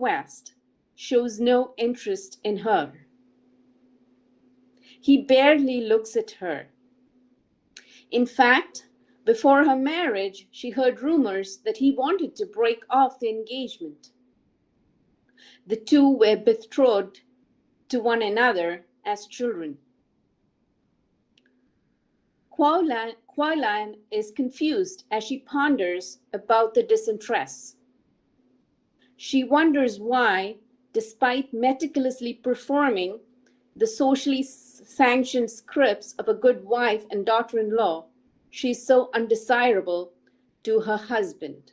West shows no interest in her. He barely looks at her. In fact, before her marriage, she heard rumors that he wanted to break off the engagement. The two were betrothed to one another as children. Quailan is confused as she ponders about the disinterest. She wonders why, despite meticulously performing the socially sanctioned scripts of a good wife and daughter-in-law, she is so undesirable to her husband.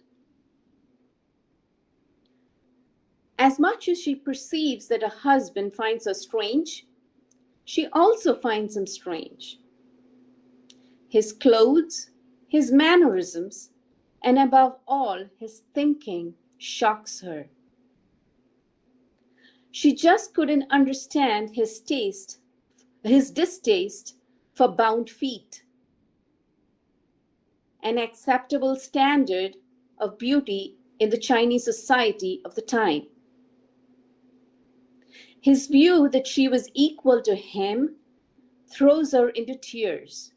As much as she perceives that her husband finds her strange, she also finds him strange. His clothes, his mannerisms, and above all, his thinking shocks her. She just couldn't understand his distaste for bound feet, an acceptable standard of beauty in the Chinese society of the time. His view that she was equal to him throws her into tears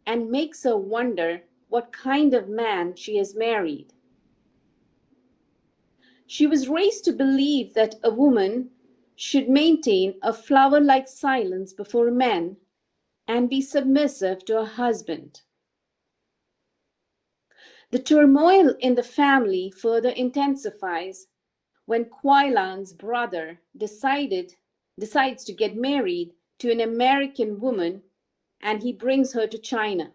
and makes her wonder what kind of man she has married. She was raised to believe that a woman should maintain a flower-like silence before men and be submissive to her husband. The turmoil in the family further intensifies when Quailan's brother decides to get married to an American woman, and he brings her to China.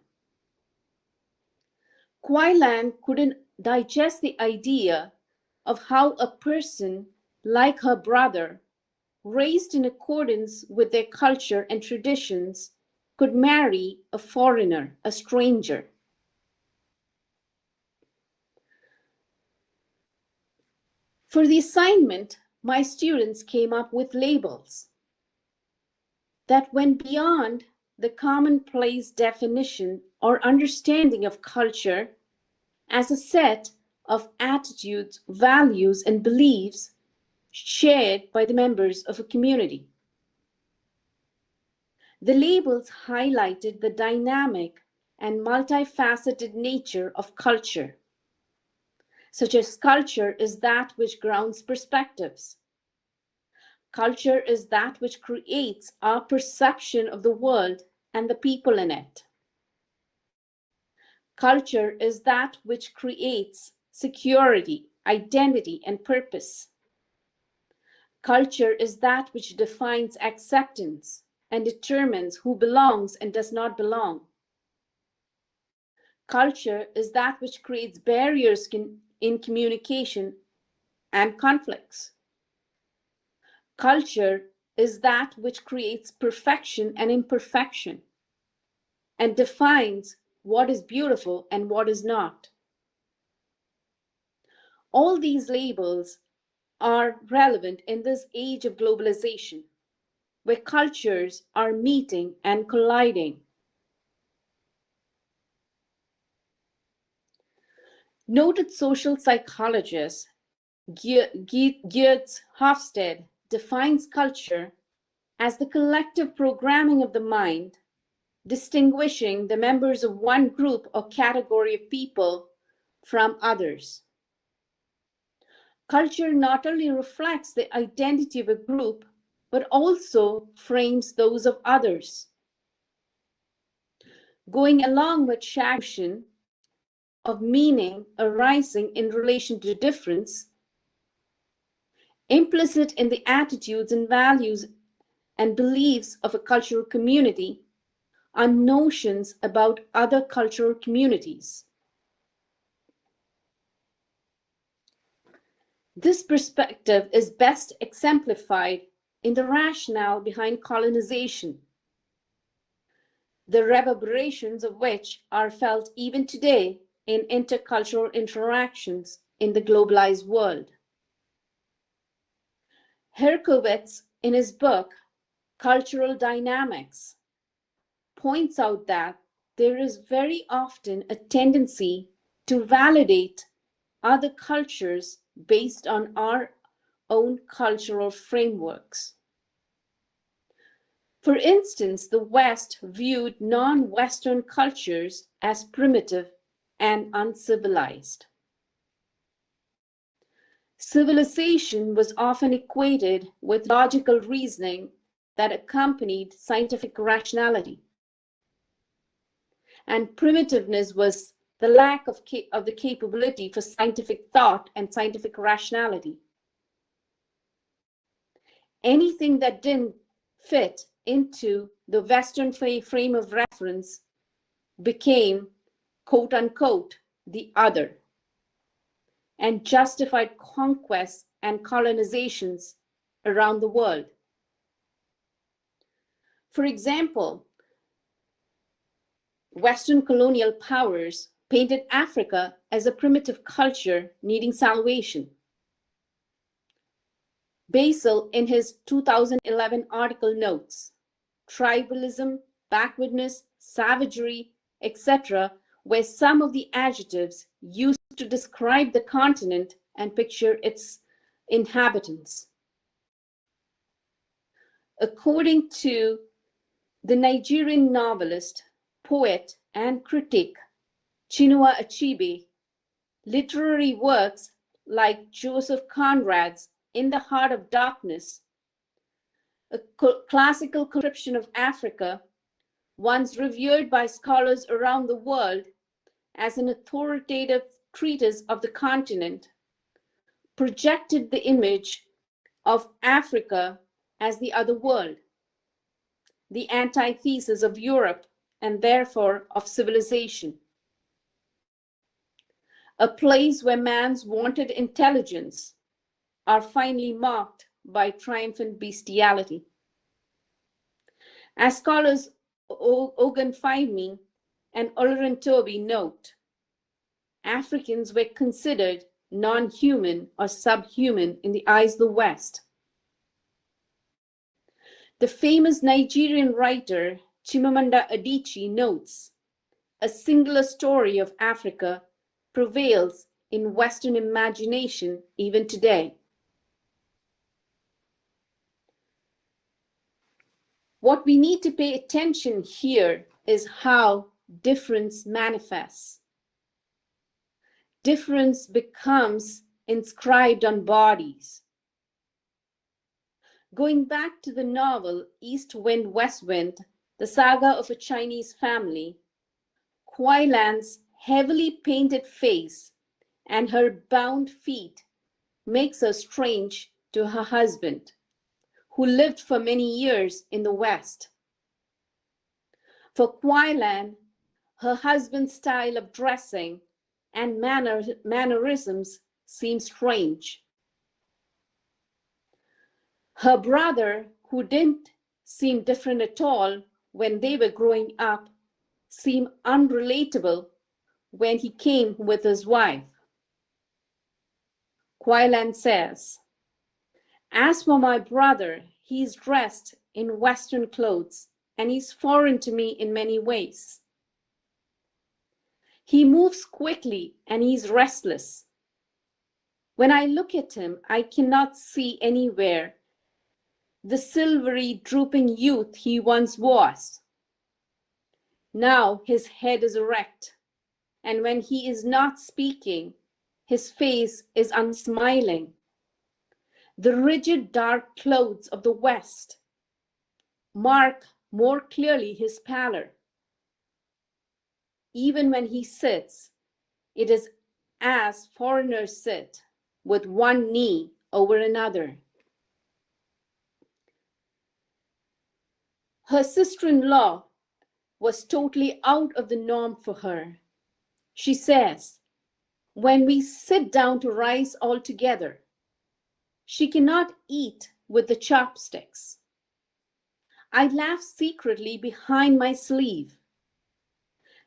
Quailan couldn't digest the idea of how a person like her brother, raised in accordance with their culture and traditions, could marry a foreigner, a stranger. For the assignment, my students came up with labels that went beyond the commonplace definition or understanding of culture as a set of attitudes, values, and beliefs shared by the members of a community. The labels highlighted the dynamic and multifaceted nature of culture, such as culture is that which grounds perspectives. Culture is that which creates our perception of the world and the people in it. Culture is that which creates security, identity, and purpose. Culture is that which defines acceptance and determines who belongs and does not belong. Culture is that which creates barriers in communication and conflicts. Culture is that which creates perfection and imperfection and defines what is beautiful and what is not. All these labels are relevant in this age of globalization, where cultures are meeting and colliding. Noted social psychologist Geertz Hofstede defines culture as the collective programming of the mind, distinguishing the members of one group or category of people from others. Culture not only reflects the identity of a group, but also frames those of others. Going along with Shagushin of meaning arising in relation to difference, implicit in the attitudes and values and beliefs of a cultural community are notions about other cultural communities. This perspective is best exemplified in the rationale behind colonization, the reverberations of which are felt even today in intercultural interactions in the globalized world. Herkowitz, in his book, Cultural Dynamics, points out that there is very often a tendency to validate other cultures based on our own cultural frameworks. For instance, the West viewed non-Western cultures as primitive and uncivilized. Civilization was often equated with logical reasoning that accompanied scientific rationality. And primitiveness was the lack of the capability for scientific thought and scientific rationality. Anything that didn't fit into the Western frame of reference became, quote unquote, the other, and justified conquests and colonizations around the world. For example, Western colonial powers painted Africa as a primitive culture needing salvation. Basil, in his 2011 article, notes, tribalism, backwardness, savagery, etc. were some of the adjectives used to describe the continent and picture its inhabitants. According to the Nigerian novelist, poet, and critic Chinua Achebe, literary works like Joseph Conrad's In the Heart of Darkness, a classical description of Africa, once revered by scholars around the world as an authoritative treatise of the continent, projected the image of Africa as the other world, the antithesis of Europe and therefore of civilization, a place where man's wanted intelligence are finally marked by triumphant bestiality. As scholars Ogun Fahmy and Olorin Toby note, Africans were considered non-human or subhuman in the eyes of the West. The famous Nigerian writer Chimamanda Adichie notes, a singular story of Africa prevails in Western imagination even today. What we need to pay attention here is how difference manifests. Difference becomes inscribed on bodies. Going back to the novel East Wind, West Wind, the saga of a Chinese family, Kuai Lan's heavily painted face and her bound feet makes her strange to her husband, who lived for many years in the West. For Kuai Lan, her husband's style of dressing and mannerisms seem strange. Her brother, who didn't seem different at all when they were growing up, seemed unrelatable when he came with his wife. Kuai Lan says, "As for my brother, he's dressed in Western clothes and he's foreign to me in many ways. He moves quickly and he's restless. When I look at him, I cannot see anywhere the silvery, drooping youth he once was. Now his head is erect, and when he is not speaking, his face is unsmiling. The rigid dark clothes of the West mark more clearly his pallor. Even when he sits, it is as foreigners sit, with one knee over another." Her sister-in-law was totally out of the norm for her. She says, when we sit down to rise all together, she cannot eat with the chopsticks. I laugh secretly behind my sleeve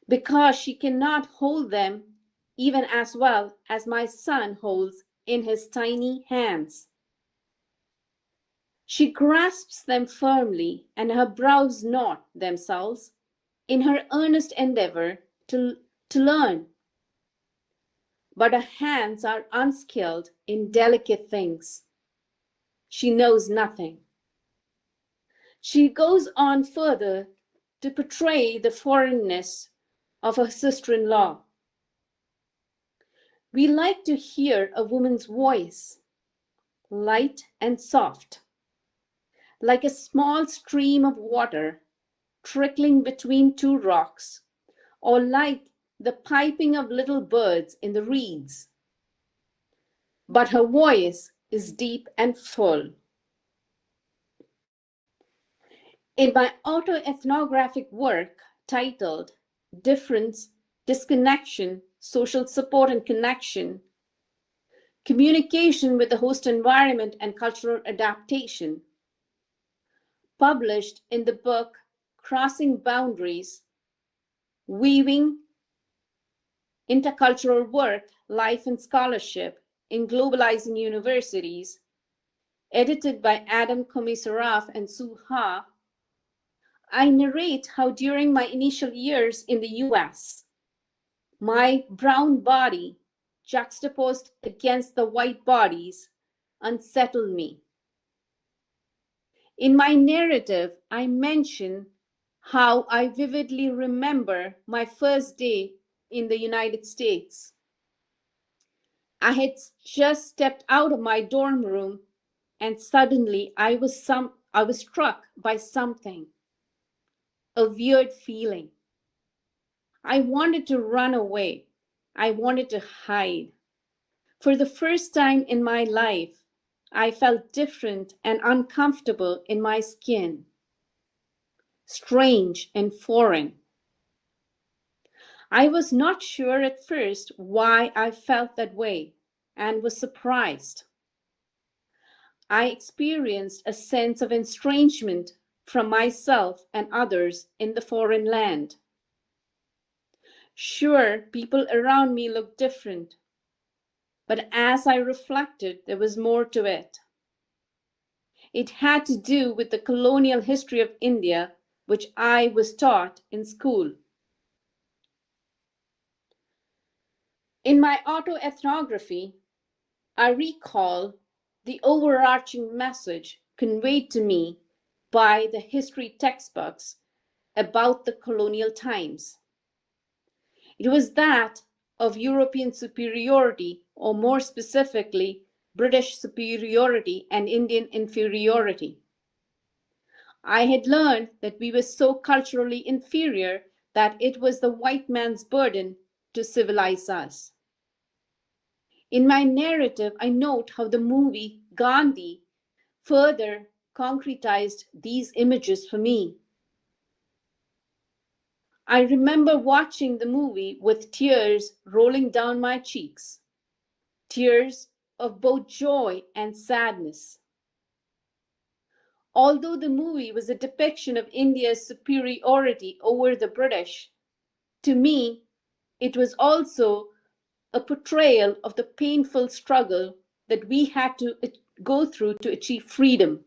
because she cannot hold them even as well as my son holds in his tiny hands. She grasps them firmly and her brows knot themselves in her earnest endeavor to learn. But her hands are unskilled in delicate things. she knows nothing. She goes on further to portray the foreignness of her sister-in-law. We like to hear a woman's voice, light and soft, like a small stream of water trickling between two rocks, or like the piping of little birds in the reeds. But her voice is deep and full. In my autoethnographic work titled Difference, Disconnection, Social Support and Connection, Communication with the Host Environment and Cultural Adaptation, published in the book Crossing Boundaries, Weaving Intercultural Work, Life and Scholarship in Globalizing Universities, edited by Adam Komisarov and Sue Ha, I narrate how during my initial years in the US, my brown body juxtaposed against the white bodies unsettled me. In my narrative, I mention how I vividly remember my first day in the United States. I had just stepped out of my dorm room and suddenly I was struck by something, a weird feeling. I wanted to run away. I wanted to hide. For the first time in my life, I felt different and uncomfortable in my skin, strange and foreign. I was not sure at first why I felt that way and was surprised. I experienced a sense of estrangement from myself and others in the foreign land. Sure, people around me looked different, but as I reflected, there was more to it. It had to do with the colonial history of India, which I was taught in school. In my autoethnography, I recall the overarching message conveyed to me by the history textbooks about the colonial times. It was that of European superiority, or more specifically, British superiority and Indian inferiority. I had learned that we were so culturally inferior that it was the white man's burden to civilize us. In my narrative, I note how the movie Gandhi further concretized these images for me. I remember watching the movie with tears rolling down my cheeks, tears of both joy and sadness. Although the movie was a depiction of India's superiority over the British, to me, it was also a portrayal of the painful struggle that we had to go through to achieve freedom.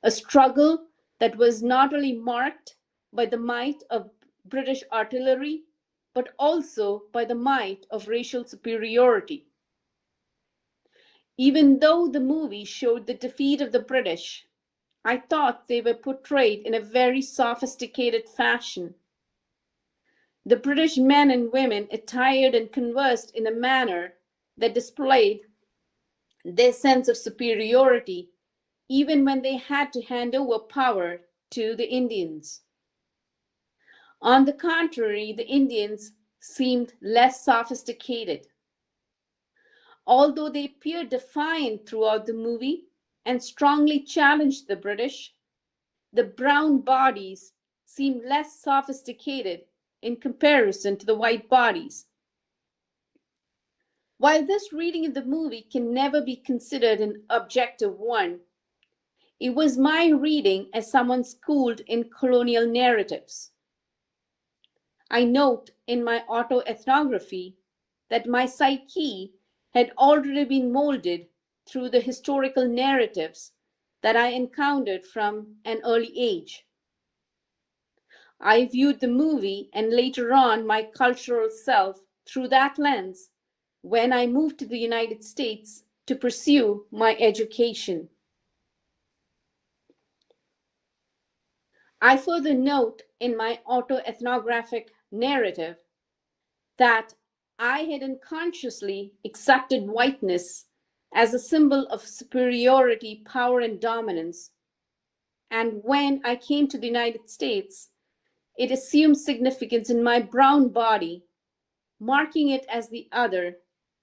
A struggle that was not only marked by the might of British artillery, but also by the might of racial superiority. Even though the movie showed the defeat of the British, I thought they were portrayed in a very sophisticated fashion. The British men and women attired and conversed in a manner that displayed their sense of superiority, even when they had to hand over power to the Indians. On the contrary, the Indians seemed less sophisticated. Although they appeared defiant throughout the movie and strongly challenged the British, the brown bodies seemed less sophisticated in comparison to the white bodies. While this reading of the movie can never be considered an objective one, it was my reading as someone schooled in colonial narratives. I note in my autoethnography that my psyche had already been molded through the historical narratives that I encountered from an early age. I viewed the movie and later on my cultural self through that lens when I moved to the United States to pursue my education. I further note in my autoethnographic narrative that I had unconsciously accepted whiteness as a symbol of superiority, power, and dominance. And when I came to the United States, it assumed significance in my brown body, marking it as the other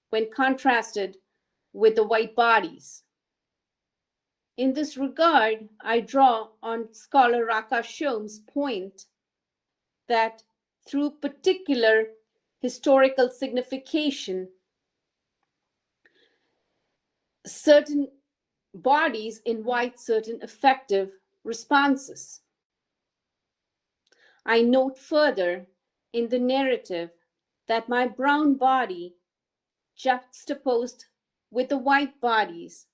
when contrasted with the white bodies. In this regard, I draw on scholar Raka Shom's point that through particular historical signification, certain bodies invite certain effective responses. I note further in the narrative that my brown body, juxtaposed with the white bodies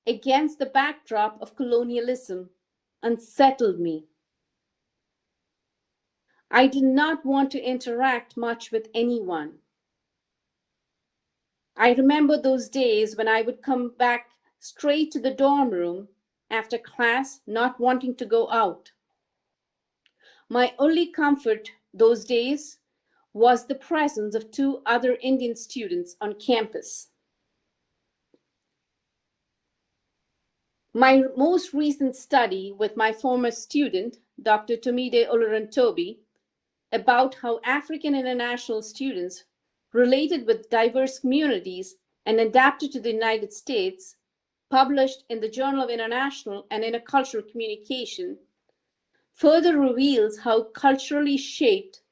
against the backdrop of colonialism, unsettled me. I did not want to interact much with anyone. I remember those days when I would come back straight to the dorm room after class, not wanting to go out. My only comfort those days was the presence of 2 other Indian students on campus. My most recent study with my former student, Dr. Tomide Olurantobi, about how African international students related with diverse communities and adapted to the United States, published in the Journal of International and Intercultural Communication, further reveals how culturally shaped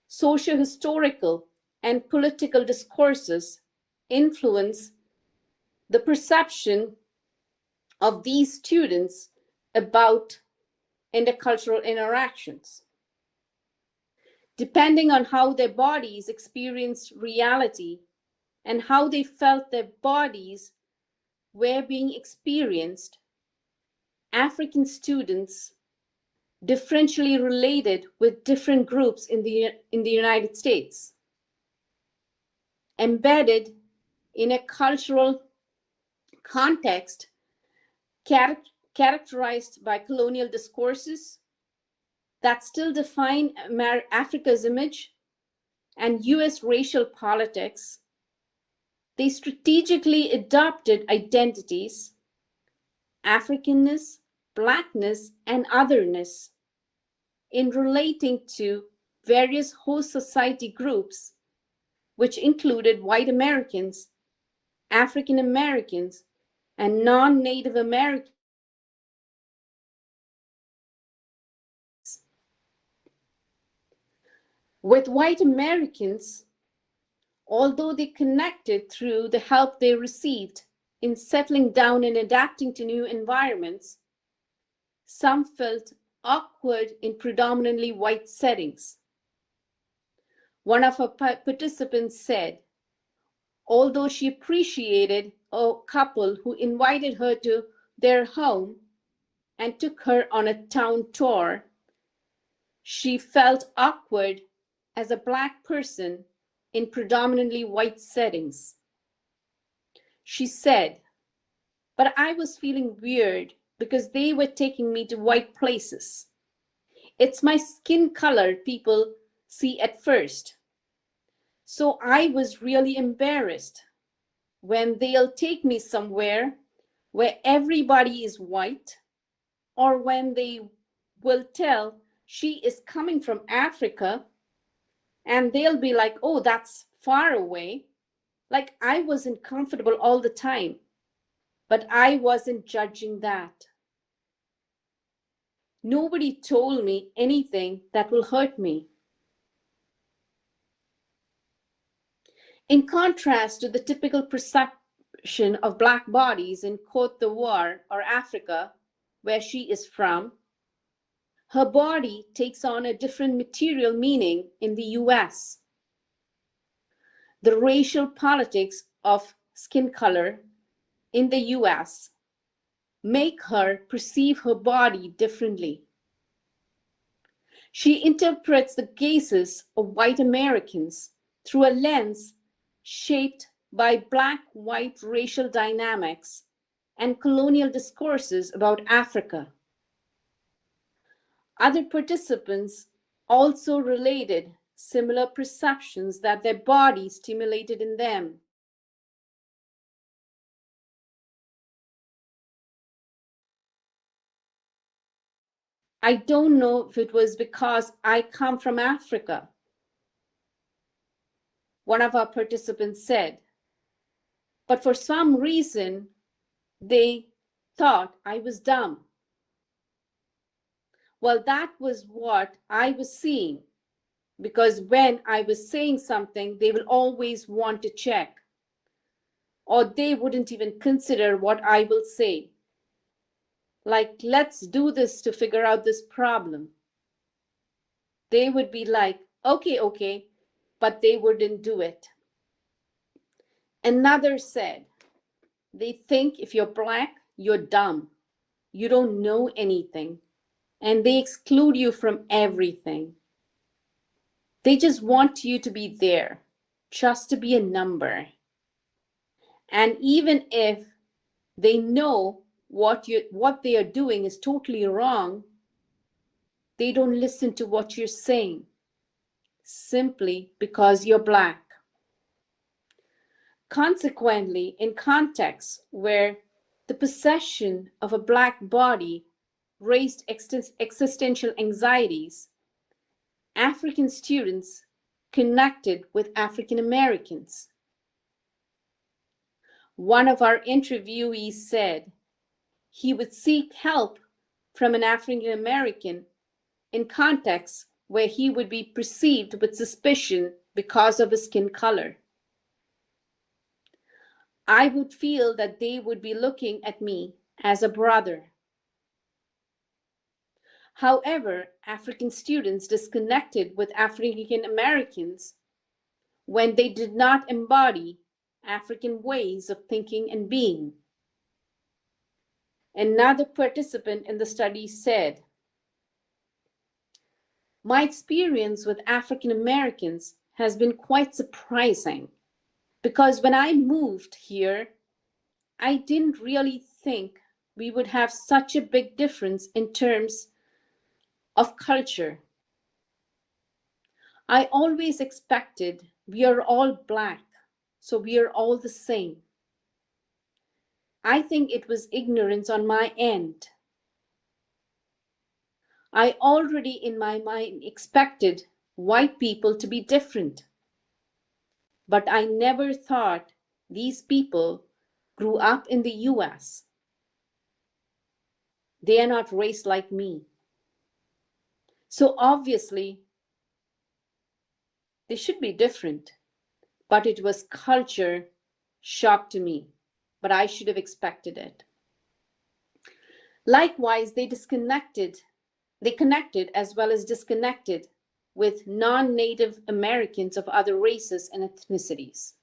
socio-historical and political discourses influence the perception of these students about intercultural interactions. Depending on how their bodies experienced reality and how they felt their bodies were being experienced, African students differentially related with different groups in the United States, embedded in a cultural context characterized by colonial discourses that still define Africa's image and US racial politics. They strategically adopted identities, Africanness, Blackness, and otherness in relating to various host society groups, which included white Americans, African Americans, and non-Native Americans. With white Americans, although they connected through the help they received in settling down and adapting to new environments, some felt awkward in predominantly white settings. One of our participants said, although she appreciated a couple who invited her to their home and took her on a town tour, she felt awkward as a Black person in predominantly white settings. She said, but I was feeling weird because they were taking me to white places. It's my skin color people see at first. So I was really embarrassed when they'll take me somewhere where everybody is white, or when they will tell she is coming from Africa and they'll be like, oh, that's far away. Like I wasn't comfortable all the time, but I wasn't judging that. Nobody told me anything that will hurt me. In contrast to the typical perception of Black bodies in Côte d'Ivoire or Africa, where she is from, her body takes on a different material meaning in the US. The racial politics of skin color in the US make her perceive her body differently. She interprets the gazes of white Americans through a lens shaped by Black-white racial dynamics and colonial discourses about Africa. Other participants also related similar perceptions that their body stimulated in them. I don't know if it was because I come from Africa, one of our participants said, but for some reason, they thought I was dumb. Well, that was what I was seeing, because when I was saying something, they will always want to check, or they wouldn't even consider what I will say. Like, let's do this to figure out this problem. They would be like, okay, but they wouldn't do it. Another said, they think if you're Black, you're dumb. You don't know anything, and they exclude you from everything. They just want you to be there, just to be a number. And even if they know what they are doing is totally wrong, they don't listen to what you're saying, simply because you're Black. Consequently, in contexts where the possession of a Black body raised existential anxieties, African students connected with African Americans. One of our interviewees said he would seek help from an African American in contexts where he would be perceived with suspicion because of his skin color. I would feel that they would be looking at me as a brother. However, African students disconnected with African Americans when they did not embody African ways of thinking and being. Another participant in the study said, my experience with African Americans has been quite surprising, because when I moved here, I didn't really think we would have such a big difference in terms of culture. I always expected we are all Black, so we are all the same. I think it was ignorance on my end. I already in my mind expected white people to be different, but I never thought these people grew up in the US. They are not raised like me. So obviously, they should be different, but it was culture shock to me, but I should have expected it. Likewise, they connected as well as disconnected with non-Native Americans of other races and ethnicities.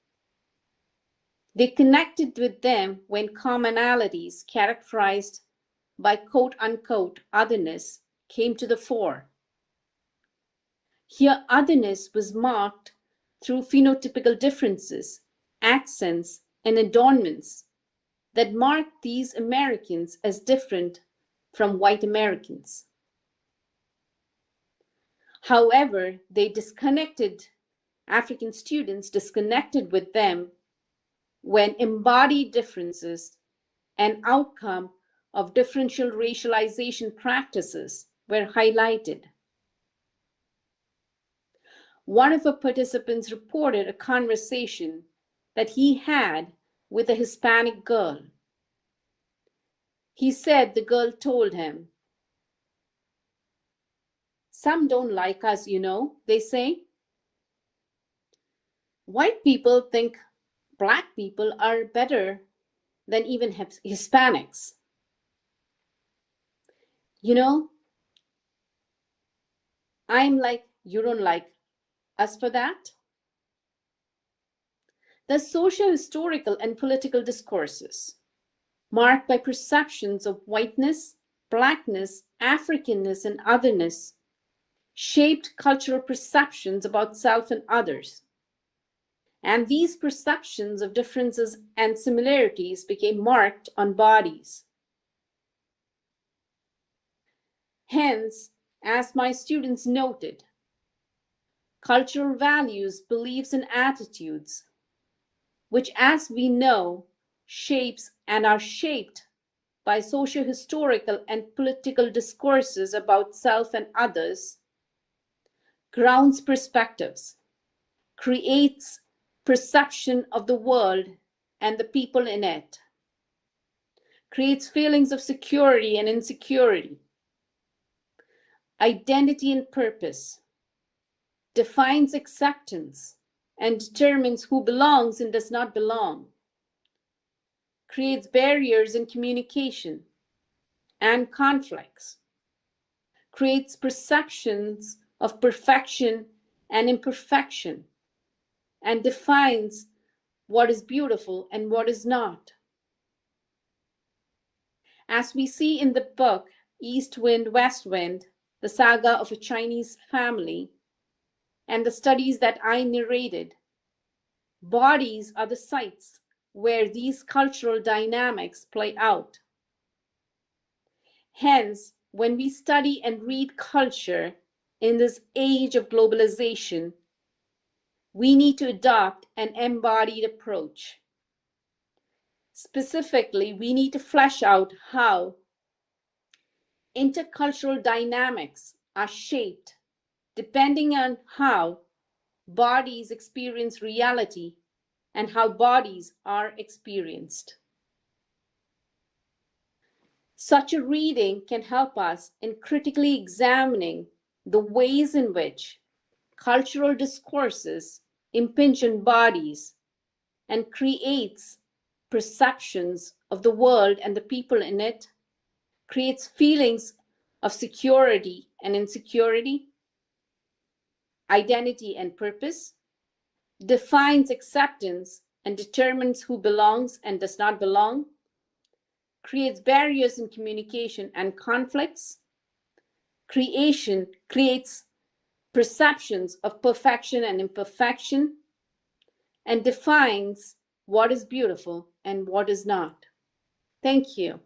They connected with them when commonalities characterized by quote unquote otherness came to the fore. Here, otherness was marked through phenotypical differences, accents, and adornments that marked these Americans as different from white Americans. However, African students disconnected with them when embodied differences and outcome of differential racialization practices were highlighted. One of the participants reported a conversation that he had with a Hispanic girl. He said the girl told him, "Some don't like us, you know," they say. White people think Black people are better than even Hispanics. You know, I'm like, you don't like us for that? The socio-historical and political discourses, marked by perceptions of whiteness, Blackness, Africanness, and otherness, shaped cultural perceptions about self and others. And these perceptions of differences and similarities became marked on bodies. Hence, as my students noted, cultural values, beliefs, and attitudes, which, as we know, shapes and are shaped by socio-historical and political discourses about self and others, grounds perspectives, creates perception of the world and the people in it, creates feelings of security and insecurity, identity and purpose, defines acceptance and determines who belongs and does not belong, creates barriers in communication and conflicts, creates perceptions of perfection and imperfection, and defines what is beautiful and what is not. As we see in the book East Wind, West Wind, the saga of a Chinese family, and the studies that I narrated, bodies are the sites where these cultural dynamics play out. Hence, when we study and read culture in this age of globalization, we need to adopt an embodied approach. Specifically, we need to flesh out how intercultural dynamics are shaped depending on how bodies experience reality and how bodies are experienced. Such a reading can help us in critically examining the ways in which cultural discourses impinge on bodies and creates perceptions of the world and the people in it, creates feelings of security and insecurity, identity and purpose, defines acceptance and determines who belongs and does not belong, creates barriers in communication and conflicts, creates perceptions of perfection and imperfection, and defines what is beautiful and what is not. Thank you.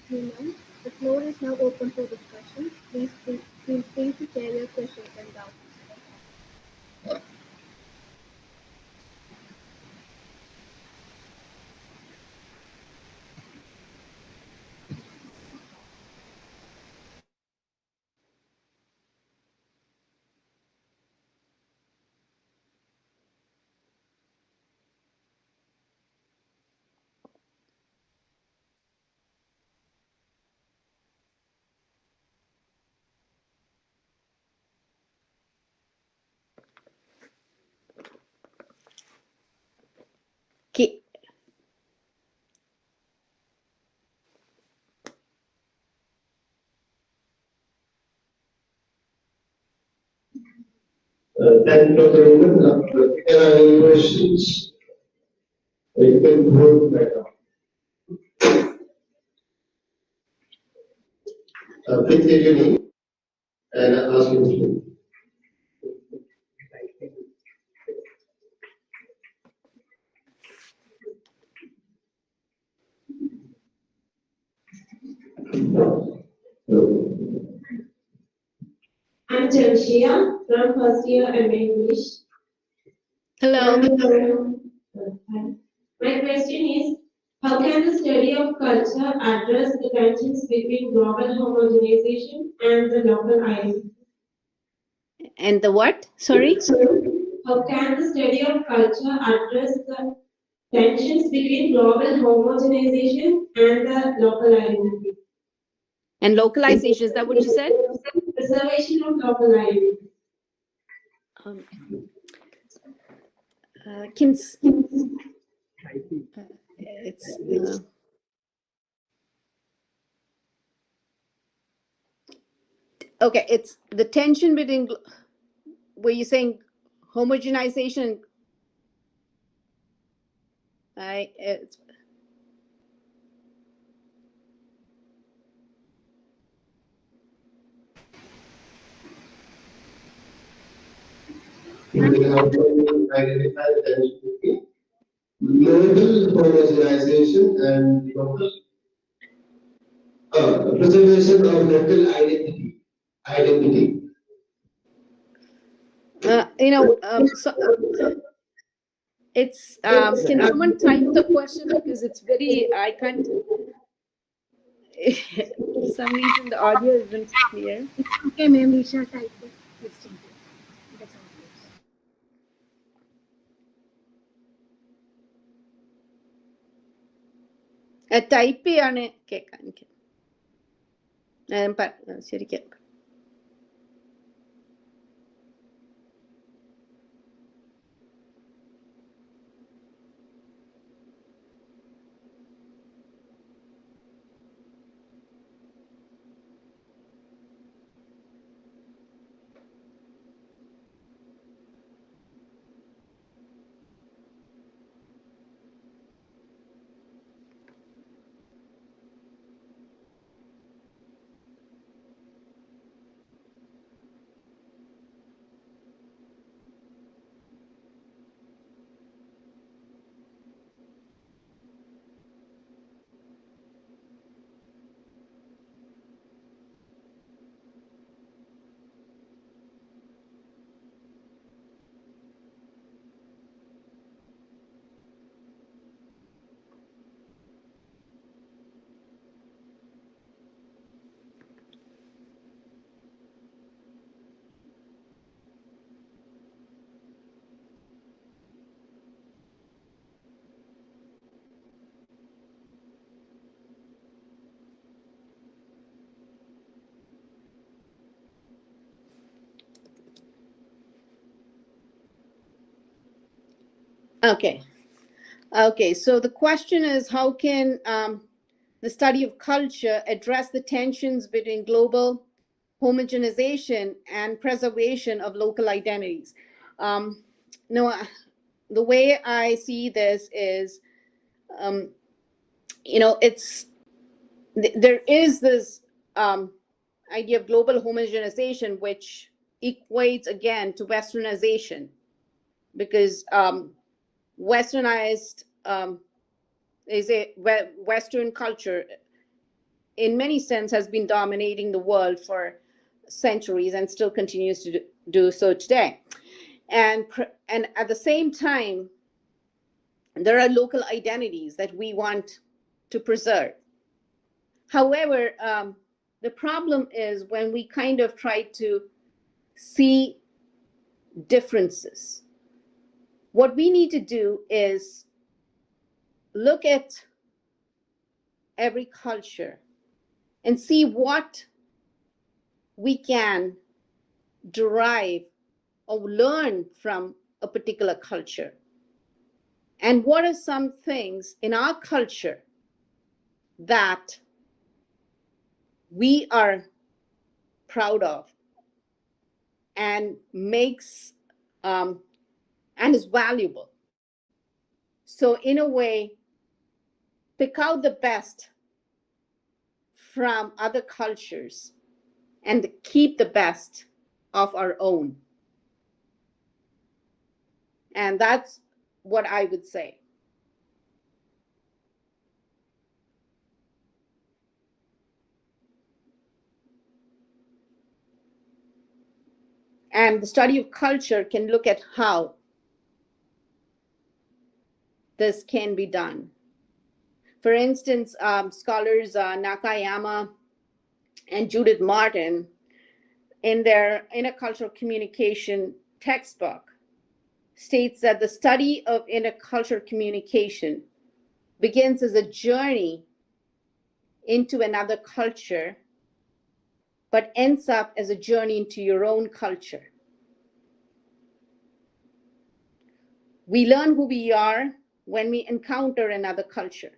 Thank you, ma'am. The floor is now open for discussion. Please feel free to share your questions and doubts. Okay. Thank you, Dr. Roman. If there are any questions, you can vote better. Please state your name and ask your question. I'm Jamshia from first year MA English. Hello. My question is, how can the study of culture address the tensions between global homogenization and the local identity? And the what? Sorry? How can the study of culture address the tensions between global homogenization and the local identity? And localization, is that what you said? Preservation of local identity. Kim's, it's, okay, it's the tension between, were you saying homogenization? It's, How can we identify the tension between global homogenization and local preservation of local identity. so it's, can someone type the question, because it's very, I can't, for some reason the audio isn't clear. It's okay, ma'am. We shall type it. Distinctly. That's how it is. Type ചെയ്യാണ് കേൾക്കാൻ എനിക്ക് ശരിക്കും. Okay, so the question is, how can the study of culture address the tensions between global homogenization and preservation of local identities? No, the way I see this is, it's, there is this idea of global homogenization, which equates again to westernization, because westernized is a Western culture in many sense has been dominating the world for centuries and still continues to do so today. And at the same time, there are local identities that we want to preserve. However, the problem is when we kind of try to see differences. What we need to do is look at every culture and see what we can derive or learn from a particular culture. And what are some things in our culture that we are proud of and makes and is valuable. So in a way, pick out the best from other cultures and keep the best of our own. And that's what I would say. And the study of culture can look at how this can be done. For instance, scholars Nakayama and Judith Martin, in their intercultural communication textbook, states that the study of intercultural communication begins as a journey into another culture, but ends up as a journey into your own culture. We learn who we are when we encounter another culture.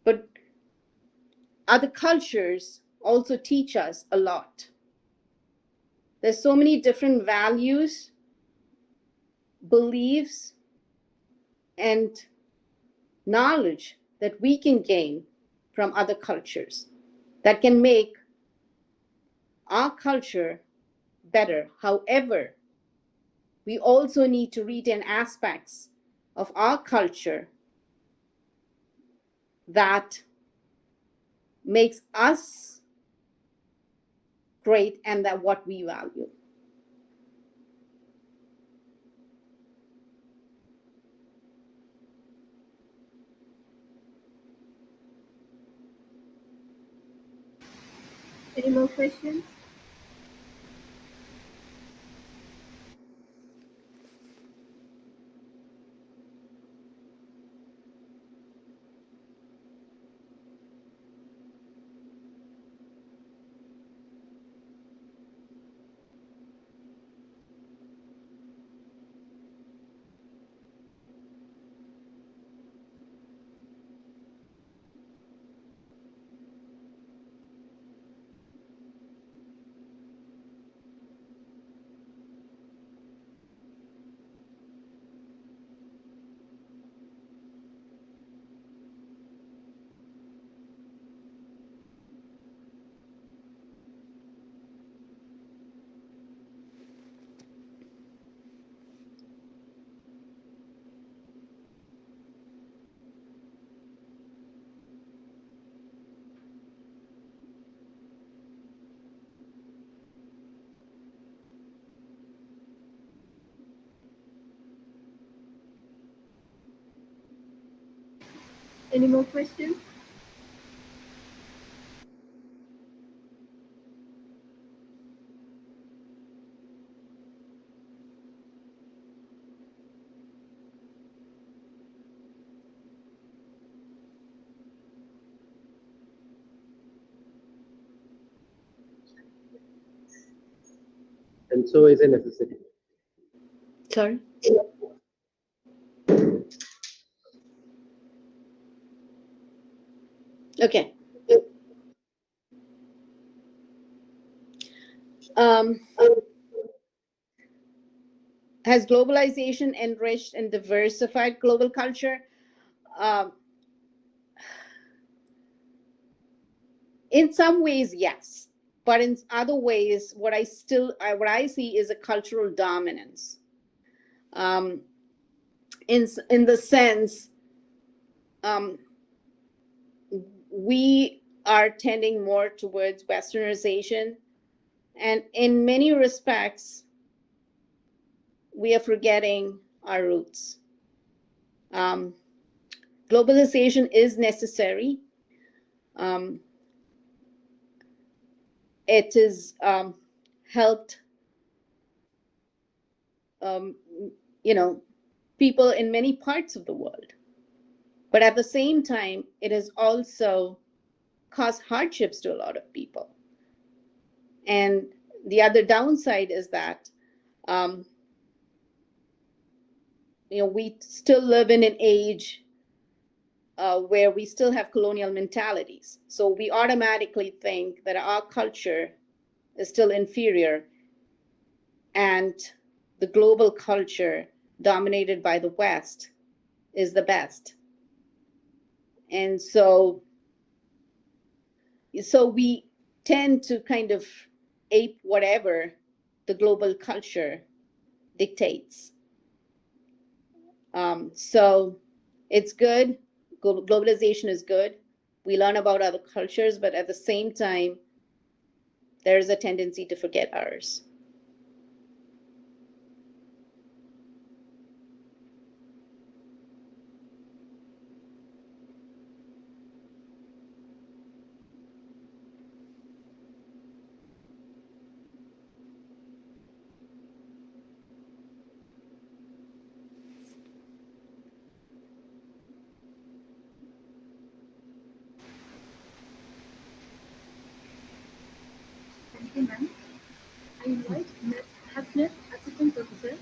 But other cultures also teach us a lot. There's so many different values, beliefs, and knowledge that we can gain from other cultures that can make our culture better. However, we also need to retain aspects of our culture that makes us great and that what we value. Any more questions? Any more questions? And so is a necessity. Sorry? Okay. Has globalization enriched and diversified global culture? In some ways, yes. But in other ways, what I see is a cultural dominance. In the sense, we are tending more towards Westernization, and in many respects, we are forgetting our roots. Globalization is necessary. It has helped, people in many parts of the world. But at the same time, it has also caused hardships to a lot of people. And the other downside is that, we still live in an age where we still have colonial mentalities. So we automatically think that our culture is still inferior and the global culture dominated by the West is the best. And so we tend to kind of ape whatever the global culture dictates. So it's good. Globalization is good. We learn about other cultures, but at the same time, there is a tendency to forget ours. Thank you, ma'am. I invite Ms. Hasnat, Assistant Professor,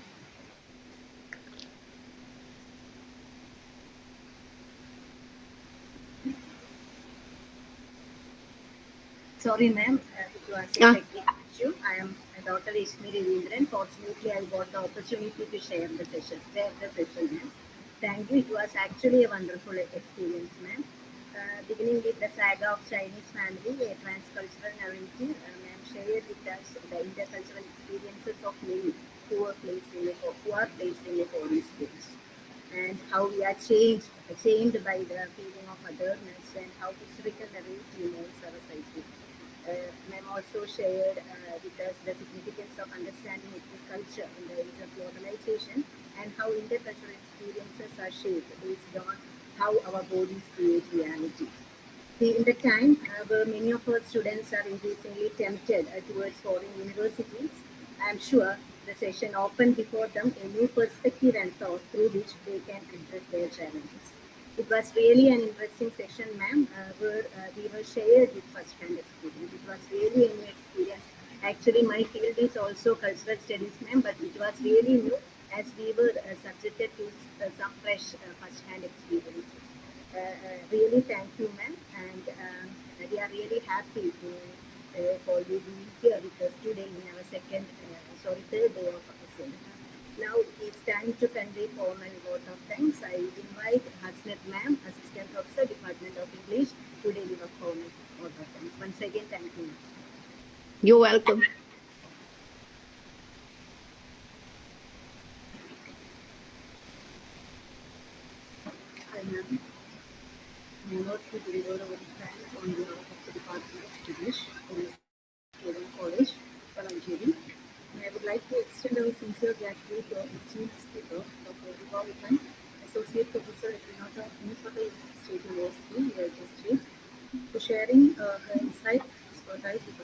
Sorry, ma'am, it was a technical issue. I am Dr. Ishmi Ravindran. Fortunately, I got the opportunity to share the session, ma'am. Thank you. It was actually a wonderful experience, ma'am. Beginning with the saga of Chinese family, a transcultural narrative, ma'am shared with us the intercultural experiences of many who are placed in a foreign schools, and how we are changed by the feeling of otherness, and how historical narrative molds our psyche. Ma'am also shared with us the significance of understanding ethnic culture in the age of globalization, and how intercultural experiences are shaped based on how our bodies create reality. In the time where many of our students are increasingly tempted towards foreign universities, I am sure the session opened before them a new perspective and thought through which they can address their challenges. It was really an interesting session, ma'am, where we were shared with first-hand experience. It was really a new experience. Actually, my field is also cultural studies, ma'am, but it was really new as we were subjected to some fresh first-hand experiences. Really thank you, ma'am, and we are really happy to for you being here with us today in our third day of our seminar. Now it's time to convey formal vote of thanks. I invite Hasnat ma'am, Assistant Professor, Department of English, to deliver formal vote of thanks. Once again, thank you, ma'am. You're welcome. Hi, ma'am. I am about to deliver our thanks on behalf of the Department of English in Student College, Palancheri. I would like to extend our sincere gratitude to our esteemed speaker, Dr. Vivavikan, Associate Professor at Minnesota State University, United States, for sharing her insights, expertise with us.